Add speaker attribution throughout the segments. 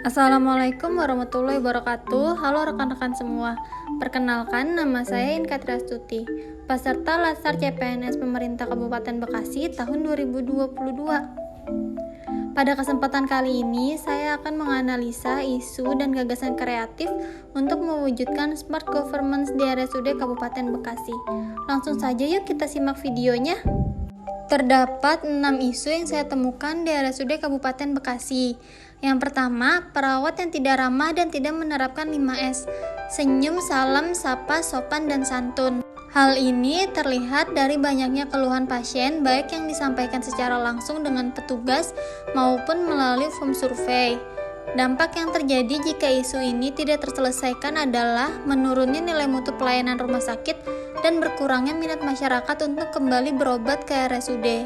Speaker 1: Assalamualaikum warahmatullahi wabarakatuh. Halo rekan-rekan semua. Perkenalkan, nama saya Inka Triastuti, peserta Latsar CPNS Pemerintah Kabupaten Bekasi tahun 2022. Pada kesempatan kali ini, saya akan menganalisa isu dan gagasan kreatif untuk mewujudkan smart governance di RSUD Kabupaten Bekasi. Langsung saja yuk kita simak videonya. Terdapat 6 isu yang saya temukan di RSUD Kabupaten Bekasi. Yang pertama, perawat yang tidak ramah dan tidak menerapkan 5S. Senyum, salam, sapa, sopan, dan santun. Hal ini terlihat dari banyaknya keluhan pasien, baik yang disampaikan secara langsung dengan petugas maupun melalui form survei. Dampak yang terjadi jika isu ini tidak terselesaikan adalah menurunnya nilai mutu pelayanan rumah sakit dan berkurangnya minat masyarakat untuk kembali berobat ke RSUD.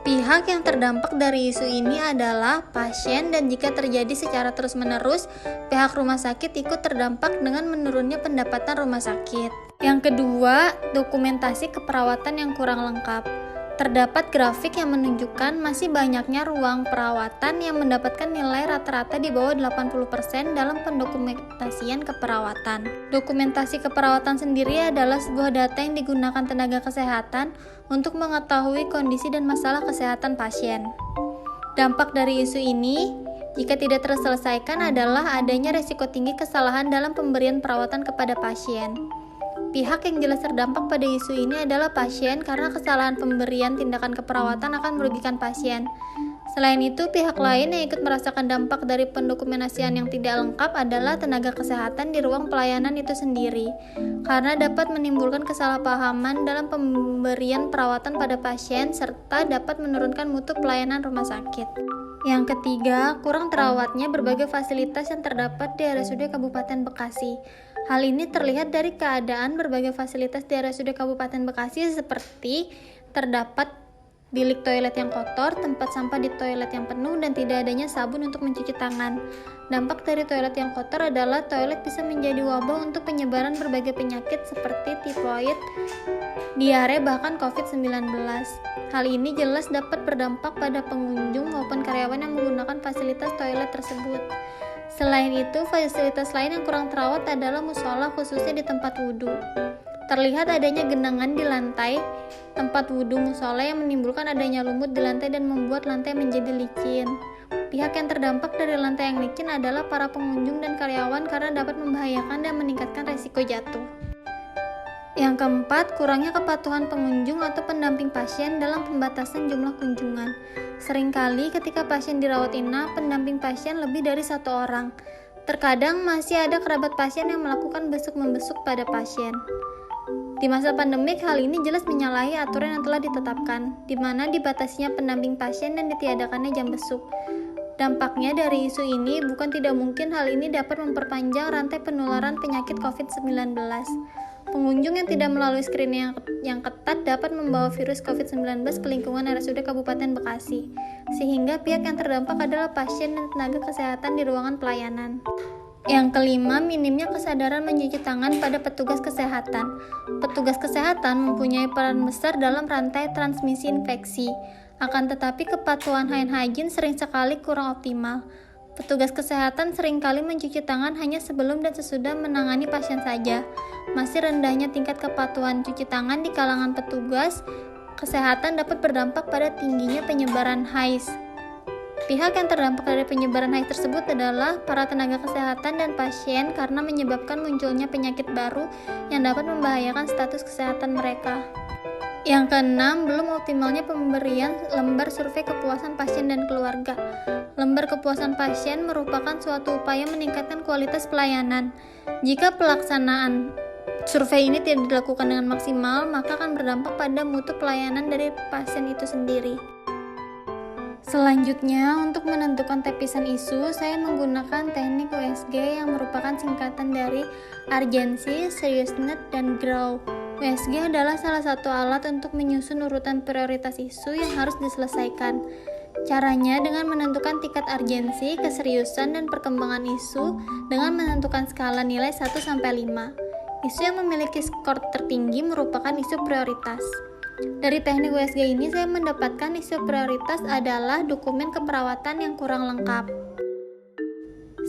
Speaker 1: Pihak yang terdampak dari isu ini adalah pasien, dan jika terjadi secara terus-menerus, pihak rumah sakit ikut terdampak dengan menurunnya pendapatan rumah sakit. Yang kedua, dokumentasi keperawatan yang kurang lengkap. Terdapat grafik yang menunjukkan masih banyaknya ruang perawatan yang mendapatkan nilai rata-rata di bawah 80% dalam pendokumentasian keperawatan. Dokumentasi keperawatan sendiri adalah sebuah data yang digunakan tenaga kesehatan untuk mengetahui kondisi dan masalah kesehatan pasien. Dampak dari isu ini, jika tidak terselesaikan, adalah adanya risiko tinggi kesalahan dalam pemberian perawatan kepada pasien. Pihak yang jelas terdampak pada isu ini adalah pasien karena kesalahan pemberian tindakan keperawatan akan merugikan pasien. Selain itu, pihak lain yang ikut merasakan dampak dari pendokumentasian yang tidak lengkap adalah tenaga kesehatan di ruang pelayanan itu sendiri, karena dapat menimbulkan kesalahpahaman dalam pemberian perawatan pada pasien serta dapat menurunkan mutu pelayanan rumah sakit. Yang ketiga, kurang terawatnya berbagai fasilitas yang terdapat di RSUD Kabupaten Bekasi. Hal ini terlihat dari keadaan berbagai fasilitas di RSUD Kabupaten Bekasi seperti terdapat bilik toilet yang kotor, tempat sampah di toilet yang penuh, dan tidak adanya sabun untuk mencuci tangan. Dampak dari toilet yang kotor adalah toilet bisa menjadi wabah untuk penyebaran berbagai penyakit seperti tifoid, diare, bahkan COVID-19. Hal ini jelas dapat berdampak pada pengunjung maupun karyawan yang menggunakan fasilitas toilet tersebut. Selain itu, fasilitas lain yang kurang terawat adalah musola, khususnya di tempat wudhu. Terlihat adanya genangan di lantai tempat wudhu musola yang menimbulkan adanya lumut di lantai dan membuat lantai menjadi licin. Pihak yang terdampak dari lantai yang licin adalah para pengunjung dan karyawan karena dapat membahayakan dan meningkatkan resiko jatuh. Yang keempat, kurangnya kepatuhan pengunjung atau pendamping pasien dalam pembatasan jumlah kunjungan. Seringkali ketika pasien dirawat inap, pendamping pasien lebih dari 1 orang. Terkadang masih ada kerabat pasien yang melakukan besuk-membesuk pada pasien. Di masa pandemik, hal ini jelas menyalahi aturan yang telah ditetapkan, di mana dibatasinya pendamping pasien dan ditiadakannya jam besuk. Dampaknya dari isu ini, bukan tidak mungkin hal ini dapat memperpanjang rantai penularan penyakit COVID-19. Pengunjung yang tidak melalui screening yang ketat dapat membawa virus COVID-19 ke lingkungan RSUD Kabupaten Bekasi, sehingga pihak yang terdampak adalah pasien dan tenaga kesehatan di ruangan pelayanan. Yang kelima, minimnya kesadaran mencuci tangan pada petugas kesehatan. Petugas kesehatan mempunyai peran besar dalam rantai transmisi infeksi, akan tetapi kepatuhan hand hygiene sering sekali kurang optimal. Petugas kesehatan seringkali mencuci tangan hanya sebelum dan sesudah menangani pasien saja. Masih rendahnya tingkat kepatuhan cuci tangan di kalangan petugas kesehatan dapat berdampak pada tingginya penyebaran HIV. Pihak yang terdampak dari penyebaran HIV tersebut adalah para tenaga kesehatan dan pasien karena menyebabkan munculnya penyakit baru yang dapat membahayakan status kesehatan mereka. Yang keenam, belum optimalnya pemberian lembar survei kepuasan pasien dan keluarga. Lembar kepuasan pasien merupakan suatu upaya meningkatkan kualitas pelayanan. Jika pelaksanaan survei ini tidak dilakukan dengan maksimal, maka akan berdampak pada mutu pelayanan dari pasien itu sendiri. Selanjutnya, untuk menentukan tepisan isu, saya menggunakan teknik USG yang merupakan singkatan dari urgency, seriousness, dan grow. USG adalah salah satu alat untuk menyusun urutan prioritas isu yang harus diselesaikan. Caranya dengan menentukan tingkat urgensi, keseriusan, dan perkembangan isu dengan menentukan skala nilai 1-5. Isu yang memiliki skor tertinggi merupakan isu prioritas. Dari teknik USG ini saya mendapatkan isu prioritas adalah dokumen keperawatan yang kurang lengkap.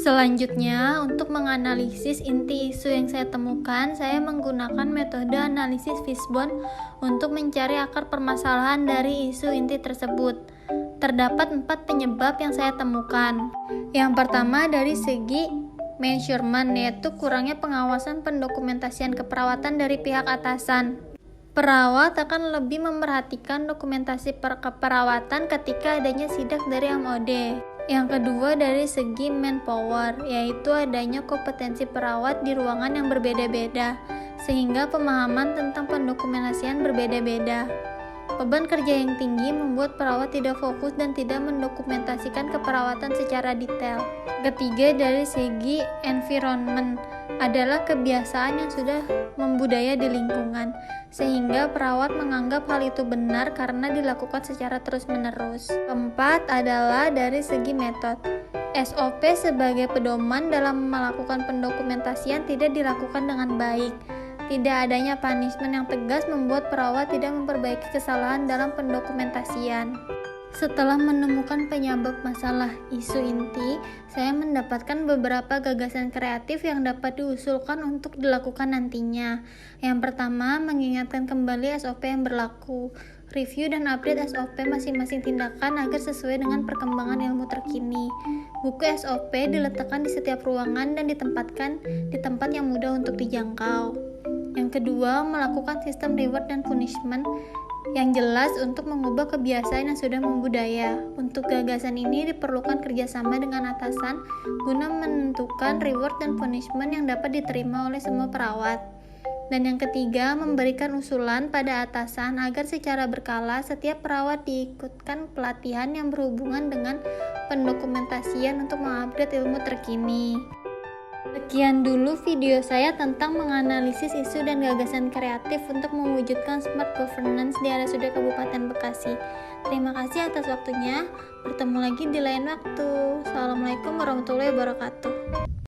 Speaker 1: Selanjutnya, untuk menganalisis inti isu yang saya temukan, saya menggunakan metode analisis fishbone untuk mencari akar permasalahan dari isu inti tersebut. Terdapat 4 penyebab yang saya temukan. Yang pertama dari segi measurement, yaitu kurangnya pengawasan pendokumentasian keperawatan dari pihak atasan. Perawat akan lebih memperhatikan dokumentasi keperawatan ketika adanya sidak dari MOD. Yang kedua dari segi manpower, yaitu adanya kompetensi perawat di ruangan yang berbeda-beda, sehingga pemahaman tentang pendokumentasian berbeda-beda. Beban kerja yang tinggi membuat perawat tidak fokus dan tidak mendokumentasikan keperawatan secara detail. Ketiga dari segi environment adalah kebiasaan yang sudah membudaya di lingkungan, sehingga perawat menganggap hal itu benar karena dilakukan secara terus-menerus. Keempat adalah dari segi metode. SOP sebagai pedoman dalam melakukan pendokumentasian tidak dilakukan dengan baik. Tidak adanya punishment yang tegas membuat perawat tidak memperbaiki kesalahan dalam pendokumentasian. Setelah menemukan penyebab masalah isu inti, saya mendapatkan beberapa gagasan kreatif yang dapat diusulkan untuk dilakukan nantinya. Yang pertama, mengingatkan kembali SOP yang berlaku. Review dan update SOP masing-masing tindakan agar sesuai dengan perkembangan ilmu terkini. Buku SOP diletakkan di setiap ruangan dan ditempatkan di tempat yang mudah untuk dijangkau. Yang kedua, melakukan sistem reward dan punishment yang jelas untuk mengubah kebiasaan yang sudah membudaya. Untuk gagasan ini diperlukan kerjasama dengan atasan guna menentukan reward dan punishment yang dapat diterima oleh semua perawat. Dan yang ketiga, memberikan usulan pada atasan agar secara berkala setiap perawat diikutkan pelatihan yang berhubungan dengan pendokumentasian untuk mengupdate ilmu terkini. Sekian dulu video saya tentang menganalisis isu dan gagasan kreatif untuk mewujudkan smart governance di RSUD Kabupaten Bekasi. Terima kasih atas waktunya. Bertemu lagi di lain waktu. Assalamualaikum warahmatullahi wabarakatuh.